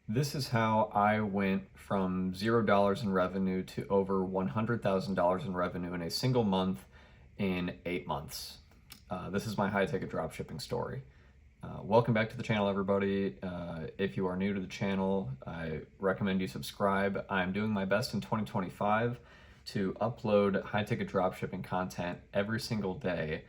This is how I went from $0 in revenue to over $100,000 in revenue in a single month in 8 months. This is my high ticket dropshipping story. Welcome back to the channel, everybody. If you are new to the channel, I recommend you subscribe. I'm doing my best in 2025 to upload high ticket dropshipping content every single day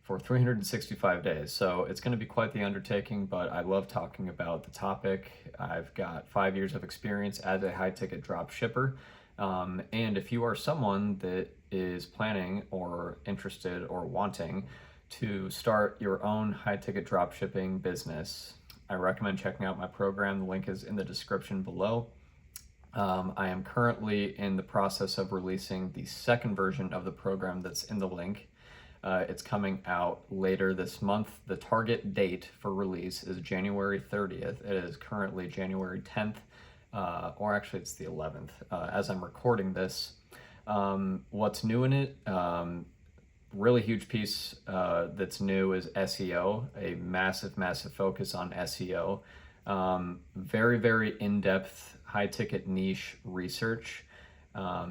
for 365 days. So it's going to be quite the undertaking, but I love talking about the topic. I've got 5 years of experience as a high ticket drop shipper. And if you are someone that is planning or interested or wanting to start your own high ticket drop shipping business, I recommend checking out my program. The link is in the description below. I am currently in the process of releasing the second version of the program that's in the link. It's coming out later this month. The target date for release is January 30th. It is currently January 10th, or actually it's the 11th as I'm recording this. What's new in it? Really huge piece that's new is SEO, a massive focus on SEO. Very, very in-depth, high-ticket niche research.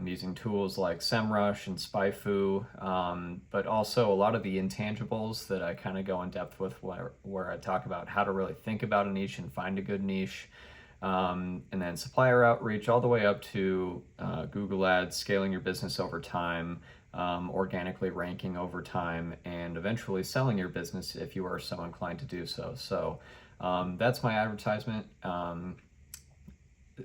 Using tools like SEMrush and SpyFu, but also a lot of the intangibles that I kind of go in depth with, where I talk about how to really think about a niche and find a good niche, and then supplier outreach all the way up to Google Ads, scaling your business over time, organically ranking over time, and eventually selling your business if you are so inclined to do so. So that's my advertisement.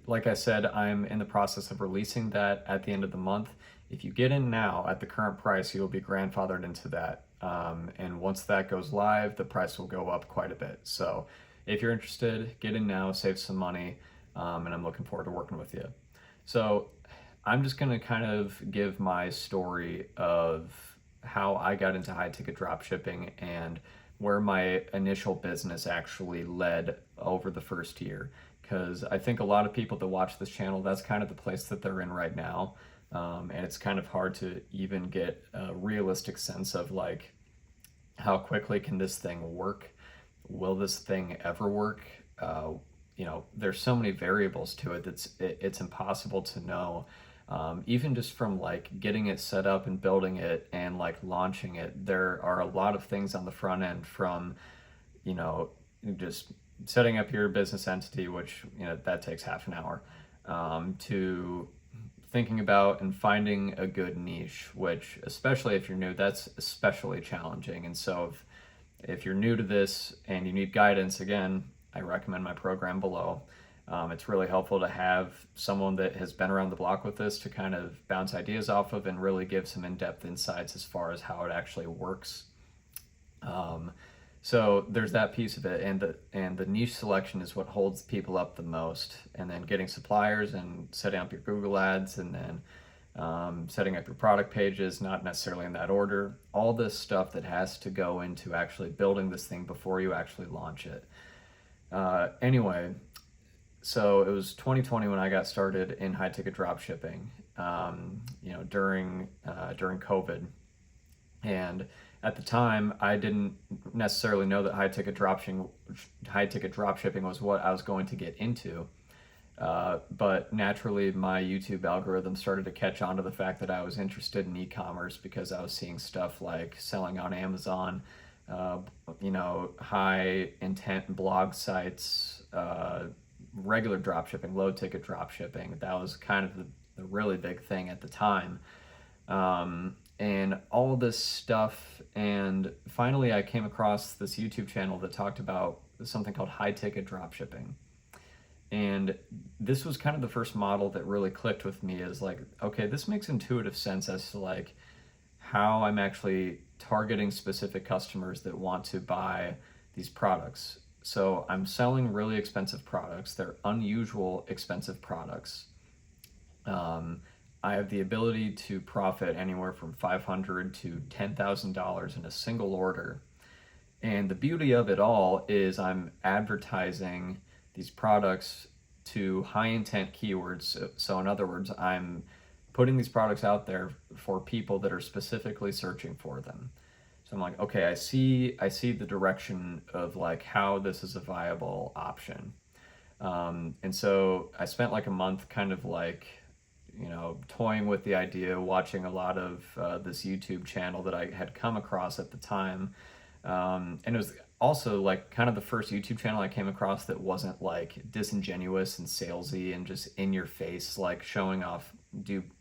Like I said, I'm in the process of releasing that at the end of the month. If you get in now at the current price, you'll be grandfathered into that. And once that goes live, the price will go up quite a bit. So if you're interested, get in now, save some money, and I'm looking forward to working with you. So I'm just going to kind of give my story of how I got into high ticket drop shipping and where my initial business actually led over the first year. Because I think a lot of people that watch this channel, that's kind of the place that they're in right now. And it's kind of hard to even get a realistic sense of like, how quickly can this thing work? Will this thing ever work? There's so many variables to it that's it's impossible to know. Even just from like getting it set up and building it and like launching it, there are a lot of things on the front end, from just setting up your business entity, which that takes half an hour, to thinking about and finding a good niche, which, especially if you're new, that's especially challenging. And so if you're new to this and you need guidance, again, I recommend my program below. It's really helpful to have someone that has been around the block with this to kind of bounce ideas off of and really give some in-depth insights as far as how it actually works. So there's that piece of it, and the niche selection is what holds people up the most. And then getting suppliers and setting up your Google Ads, and then setting up your product pages, not necessarily in that order. All this stuff that has to go into actually building this thing before you actually launch it. Anyway, so it was 2020 when I got started in high ticket drop shipping. During COVID. And at the time, I didn't necessarily know that high ticket drop shipping was what I was going to get into. But naturally, my YouTube algorithm started to catch on to the fact that I was interested in e-commerce, because I was seeing stuff like selling on Amazon, high intent blog sites, regular drop shipping, low ticket drop shipping. That was kind of the really big thing at the time. And all this stuff. And finally, I came across this YouTube channel that talked about something called high ticket drop shipping. And this was kind of the first model that really clicked with me, as like, okay, this makes intuitive sense as to like how I'm actually targeting specific customers that want to buy these products. So I'm selling really expensive products. They're unusual expensive products. I have the ability to profit anywhere from $500 to $10,000 in a single order. And the beauty of it all is I'm advertising these products to high intent keywords. So in other words, I'm putting these products out there for people that are specifically searching for them. So I'm like, okay, I see the direction of like how this is a viable option. And so I spent like a month kind of like, toying with the idea, watching a lot of this YouTube channel that I had come across at the time. And it was also like kind of the first YouTube channel I came across that wasn't like disingenuous and salesy and just in your face, like showing off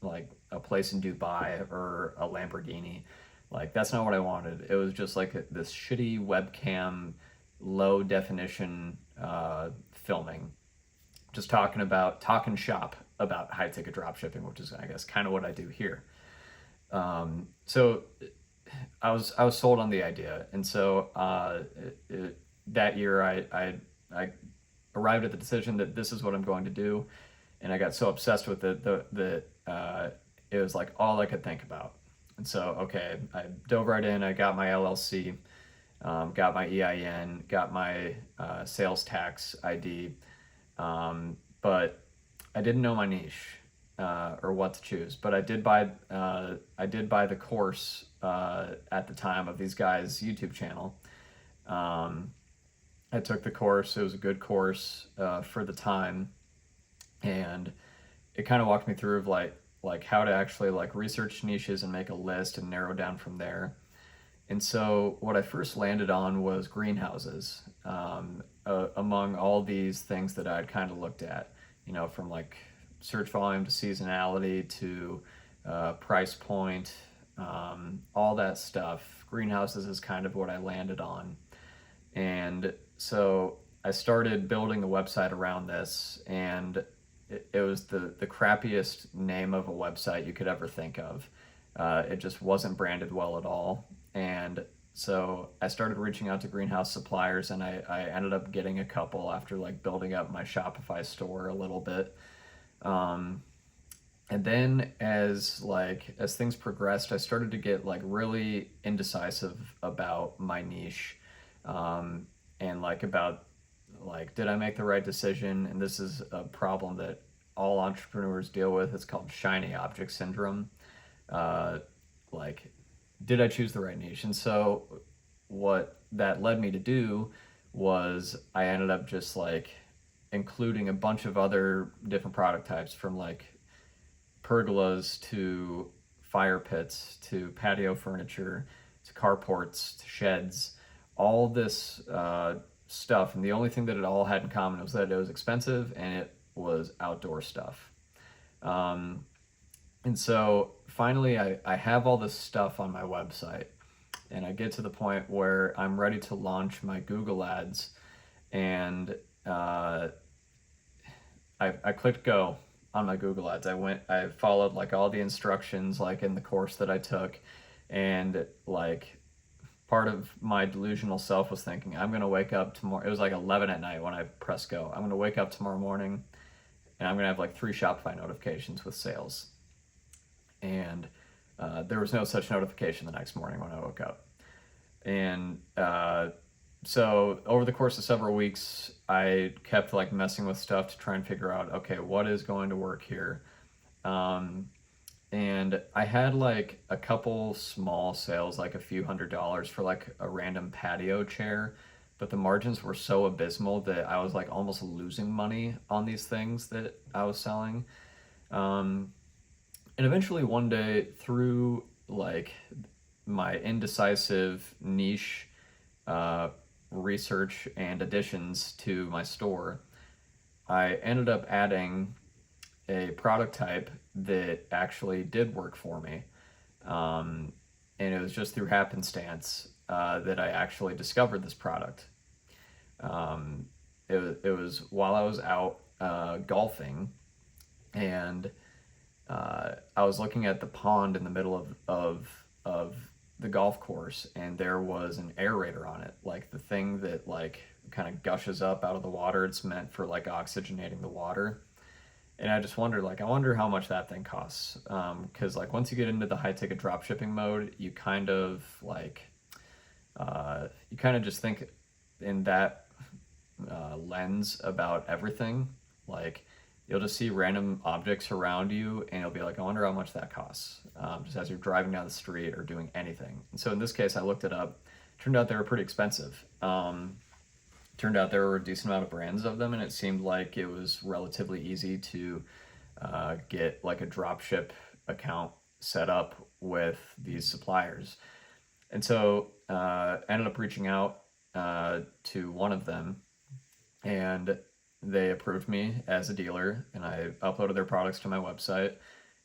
like a place in Dubai or a Lamborghini. Like that's not what I wanted. It was just like this shitty webcam, low definition filming, just talking shop about high ticket drop shipping, which is I guess kind of what I do here. So I was sold on the idea, and so that year I arrived at the decision that this is what I'm going to do, and I got so obsessed with it that it was like all I could think about. And so okay, I dove right in. I got my LLC, got my EIN, got my sales tax ID, but I didn't know my niche or what to choose. But I did buy the course at the time of these guys' YouTube channel. Um, I took the course. It was a good course for the time, and it kind of walked me through of like how to actually like research niches and make a list and narrow down from there. And so what I first landed on was greenhouses, among all these things that I'd kind of looked at, from like search volume to seasonality to price point, all that stuff. Greenhouses is kind of what I landed on. And so I started building a website around this, and it was the crappiest name of a website you could ever think of. It just wasn't branded well at all. And so I started reaching out to greenhouse suppliers, and I ended up getting a couple after like building up my Shopify store a little bit. Um, and then as things progressed, I started to get like really indecisive about my niche, and like about like did I make the right decision? And this is a problem that all entrepreneurs deal with. It's called shiny object syndrome. Uh, like, did I choose the right niche? And so what that led me to do was I ended up just like including a bunch of other different product types, from like pergolas to fire pits to patio furniture to carports to sheds, all this stuff. And the only thing that it all had in common was that it was expensive and it was outdoor stuff. Um, and so finally, I have all this stuff on my website, and I get to the point where I'm ready to launch my Google ads, and uh, I clicked go on my Google ads. I followed like all the instructions like in the course that I took, and like part of my delusional self was thinking I'm gonna wake up tomorrow. It was like 11 at night when I pressed go. I'm gonna wake up tomorrow morning, and I'm gonna have like 3 Shopify notifications with sales. And there was no such notification the next morning when I woke up. And so over the course of several weeks, I kept like messing with stuff to try and figure out, okay, what is going to work here. Um, and I had like a couple small sales, like a few $100s for like a random patio chair, but the margins were so abysmal that I was like almost losing money on these things that I was selling. Um, and eventually one day, through like my indecisive niche uh, research and additions to my store, I ended up adding a product type that actually did work for me. Um, and it was just through happenstance that I actually discovered this product. Um, it was while I was out golfing, and I was looking at the pond in the middle of the golf course, and there was an aerator on it, like the thing that like kind of gushes up out of the water. It's meant for like oxygenating the water. And I just wondered, like, I wonder how much that thing costs. Because like once you get into the high ticket drop shipping mode, you kind of just think in that lens about everything. Like you'll just see random objects around you, and you'll be like, I wonder how much that costs, just as you're driving down the street or doing anything. And so in this case, I looked it up. Turned out they were pretty expensive. Turned out there were a decent amount of brands of them, and it seemed like it was relatively easy to get like a dropship account set up with these suppliers. And so ended up reaching out to one of them, and they approved me as a dealer, and I uploaded their products to my website.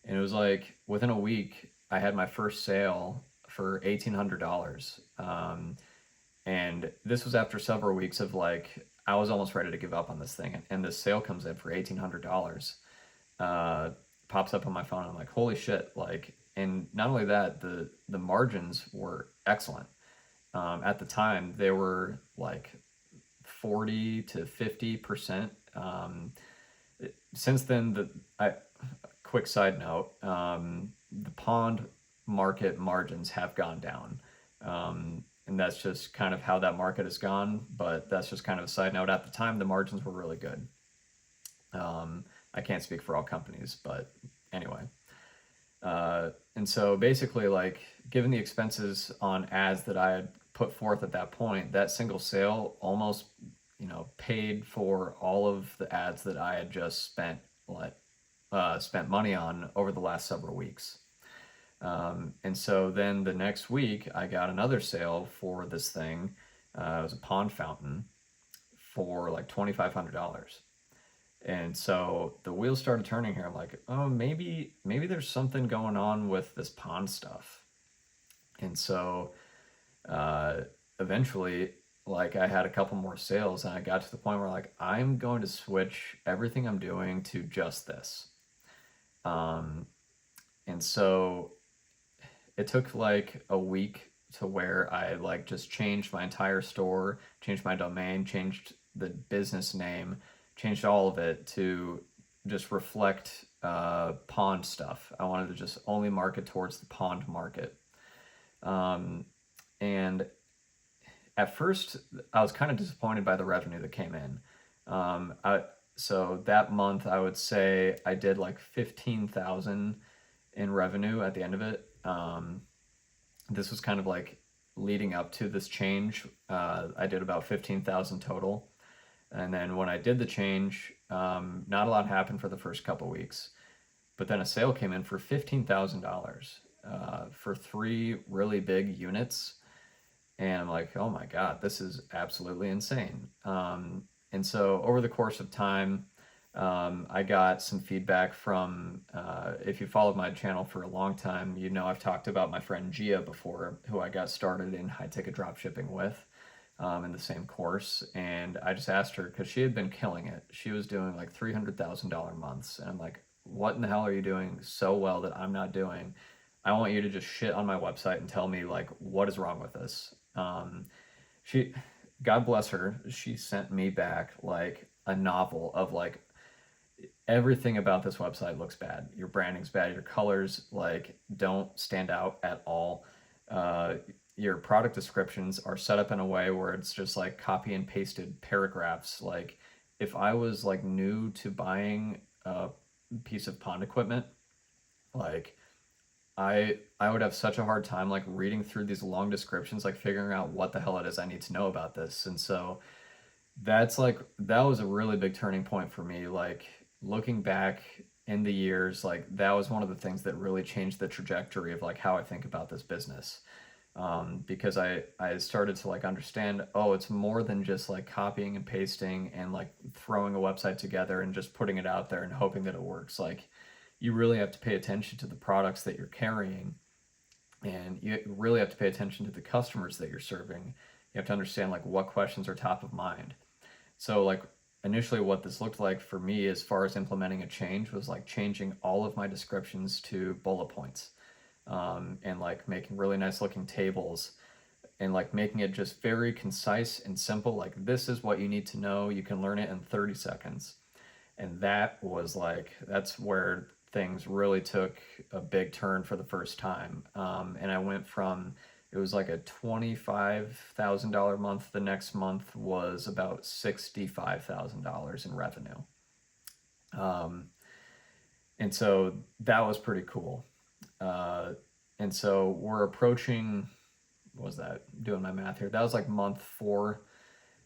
And it was like within a week, I had my first sale for $1,800. And this was after several weeks of like, I was almost ready to give up on this thing. And this sale comes in for $1,800. Uh, Pops up on my phone. And I'm like, holy shit. Like, and not only that, the margins were excellent. At the time, they were like 40 to 50%. Since then, quick side note, the pond market margins have gone down. And that's just kind of how that market has gone. But that's just kind of a side note. At the time, the margins were really good. I can't speak for all companies, but anyway. And so basically, like, given the expenses on ads that I had put forth at that point, that single sale almost, paid for all of the ads that I had just spent money on over the last several weeks. And so then the next week, I got another sale for this thing. It was a pond fountain for like $2,500. And so the wheels started turning here. I'm like, oh, maybe there's something going on with this pond stuff. And so uh, eventually, like, I had a couple more sales, and I got to the point where like I'm going to switch everything I'm doing to just this. Um, and so it took like a week to where I like just changed my entire store, changed my domain, changed the business name, changed all of it to just reflect pond stuff. I wanted to just only market towards the pond market. Um, and at first, I was kind of disappointed by the revenue that came in. So that month, I would say I did like 15,000 in revenue at the end of it. This was kind of like leading up to this change. I did about 15,000 total. And then when I did the change, not a lot happened for the first couple weeks. But then a sale came in for $15,000 for 3 really big units. And I'm like, oh my God, this is absolutely insane. And so over the course of time, I got some feedback from, if you followed my channel for a long time, I've talked about my friend Gia before, who I got started in high ticket dropshipping with in the same course. And I just asked her because she had been killing it. She was doing like $300,000 months. And I'm like, what in the hell are you doing so well that I'm not doing? I want you to just shit on my website and tell me like what is wrong with this. She, God bless her, she sent me back like a novel of like everything about this website looks bad. Your branding's bad. Your colors like don't stand out at all. Uh, your product descriptions are set up in a way where it's just like copy and pasted paragraphs. Like if I was like new to buying a piece of pond equipment, like I would have such a hard time like reading through these long descriptions, like figuring out what the hell it is I need to know about this. And so that was a really big turning point for me. Like looking back in the years, like that was one of the things that really changed the trajectory of like how I think about this business. Because I started to like understand, oh, it's more than just like copying and pasting and like throwing a website together and just putting it out there and hoping that it works. Like you really have to pay attention to the products that you're carrying, and you really have to pay attention to the customers that you're serving. You have to understand like what questions are top of mind. So like initially what this looked like for me as far as implementing a change was like changing all of my descriptions to bullet points, and like making really nice looking tables and like making it just very concise and simple. Like this is what you need to know. You can learn it in 30 seconds. And that was like, that's where things really took a big turn for the first time. And I went from, it was like a $25,000 month. The next month was about $65,000 in revenue. Um, and so that was pretty cool. Uh, and so we're approaching, what was that? Doing my math here. That was like month 4.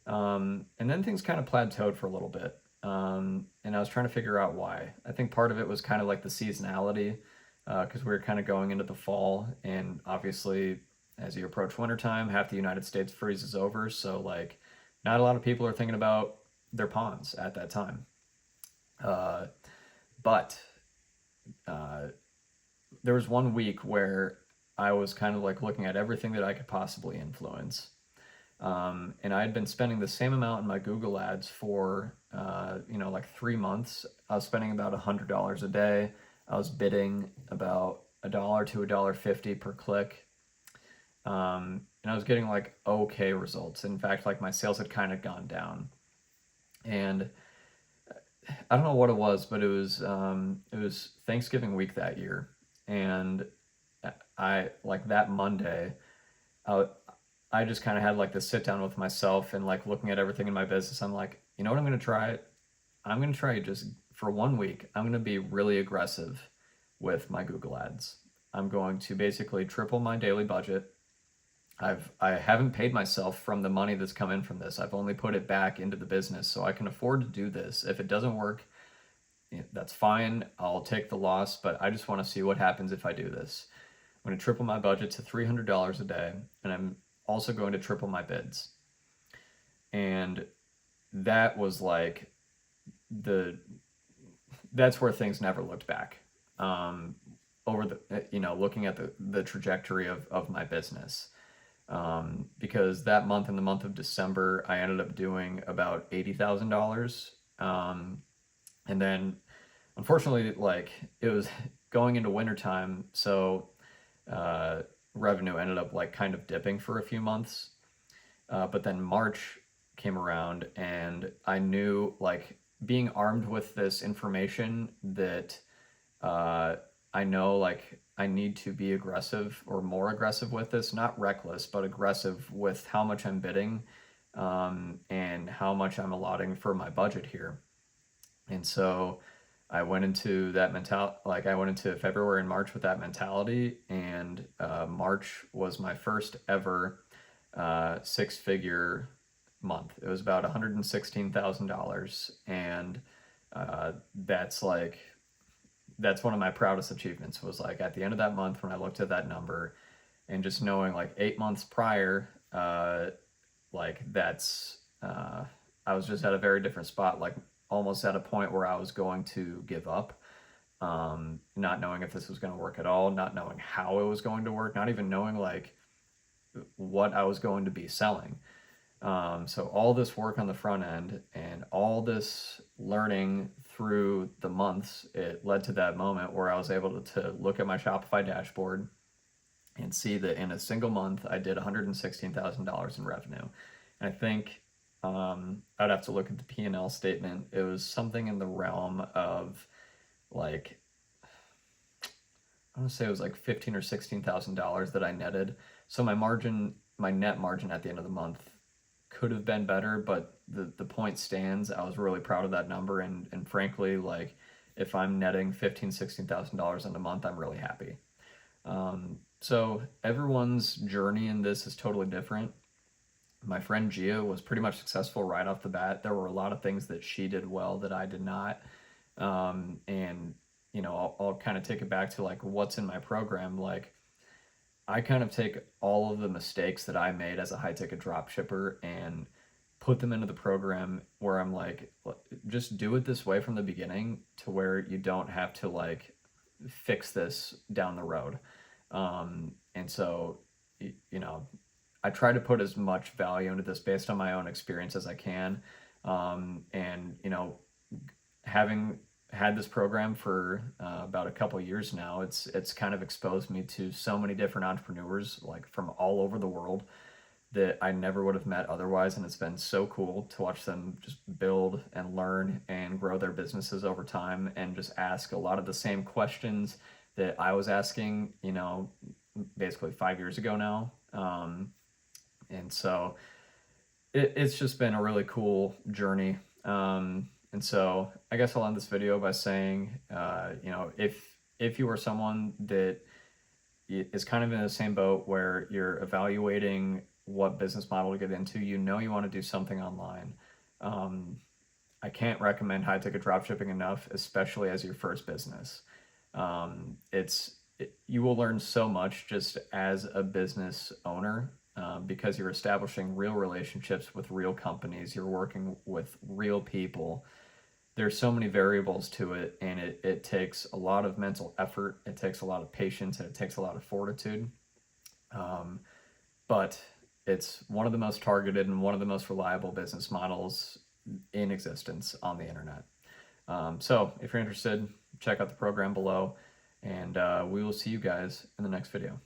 And then things kind of plateaued for a little bit. And I was trying to figure out why. I think part of it was kind of like the seasonality, because we were kind of going into the fall, and obviously, as you approach wintertime, half the United States freezes over. So, like, not a lot of people are thinking about their ponds at that time. Uh, but uh, there was one week where I was kind of like looking at everything that I could possibly influence. And I had been spending the same amount in my Google ads for, like 3 months. I was spending about $100 a day. I was bidding about $1 to $1.50 per click. And I was getting like okay results. In fact, like my sales had kind of gone down. And I don't know what it was, but it was Thanksgiving week that year. And I like that Monday, I, I just kind of had like this sit down with myself and like looking at everything in my business. I'm like, you know what I'm going to try? I'm going to try just for 1 week. I'm going to be really aggressive with my Google ads. I'm going to basically triple my daily budget. I haven't paid myself from the money that's come in from this. I've only put it back into the business, so I can afford to do this. If it doesn't work, that's fine. I'll take the loss, but I just want to see what happens if I do this. I'm going to triple my budget to $300 a day, and I'm also going to triple my bids. And that was like the that's where things never looked back. Um, over the looking at the trajectory of my business. Because that month, in the month of December, I ended up doing about $80,000. And then unfortunately, like it was going into wintertime, so revenue ended up like kind of dipping for a few months. But then March came around, and I knew, like, being armed with this information that uh, I know, like, I need to be aggressive or more aggressive with this, not reckless, but aggressive with how much I'm bidding, and how much I'm allotting for my budget here. And so I went into that like I went into February and March with that mentality, and March was my first ever six-figure month. It was about $116,000, and uh, that's like that's one of my proudest achievements. Was like at the end of that month when I looked at that number, and just knowing like 8 months prior, like that's I was just at a very different spot, like almost at a point where I was going to give up, not knowing if this was going to work at all, not knowing how it was going to work, not even knowing like what I was going to be selling. So all this work on the front end and all this learning through the months, it led to that moment where I was able to look at my Shopify dashboard and see that in a single month I did $116,000 in revenue. And I think I'd have to look at the P&L statement. It was something in the realm of like, I want to say it was like $15,000 or $16,000 that I netted. So my net margin at the end of the month could have been better, but the point stands. I was really proud of that number, and frankly, like if I'm netting $15,000, $16,000 in a month, I'm really happy. So everyone's journey in this is totally different. My friend Gia was pretty much successful right off the bat. There were a lot of things that she did well that I did not. And I'll kind of take it back to like what's in my program. Like I kind of take all of the mistakes that I made as a high ticket drop shipper and put them into the program where I'm like, just do it this way from the beginning to where you don't have to like fix this down the road. And so, you know, I try to put as much value into this based on my own experience as I can. And, having had this program for about a couple years now, it's kind of exposed me to so many different entrepreneurs like from all over the world that I never would have met otherwise, and it's been so cool to watch them just build and learn and grow their businesses over time, and just ask a lot of the same questions that I was asking, basically 5 years ago now. And so it's just been a really cool journey. And so I guess I'll end this video by saying, if you are someone that is kind of in the same boat where you're evaluating what business model to get into, you know you want to do something online. I can't recommend high ticket dropshipping enough, especially as your first business. You will learn so much just as a business owner, because you're establishing real relationships with real companies, you're working with real people. There's so many variables to it, and it takes a lot of mental effort, it takes a lot of patience, and it takes a lot of fortitude. Um, but it's one of the most targeted and one of the most reliable business models in existence on the internet. So if you're interested, check out the program below, and we will see you guys in the next video.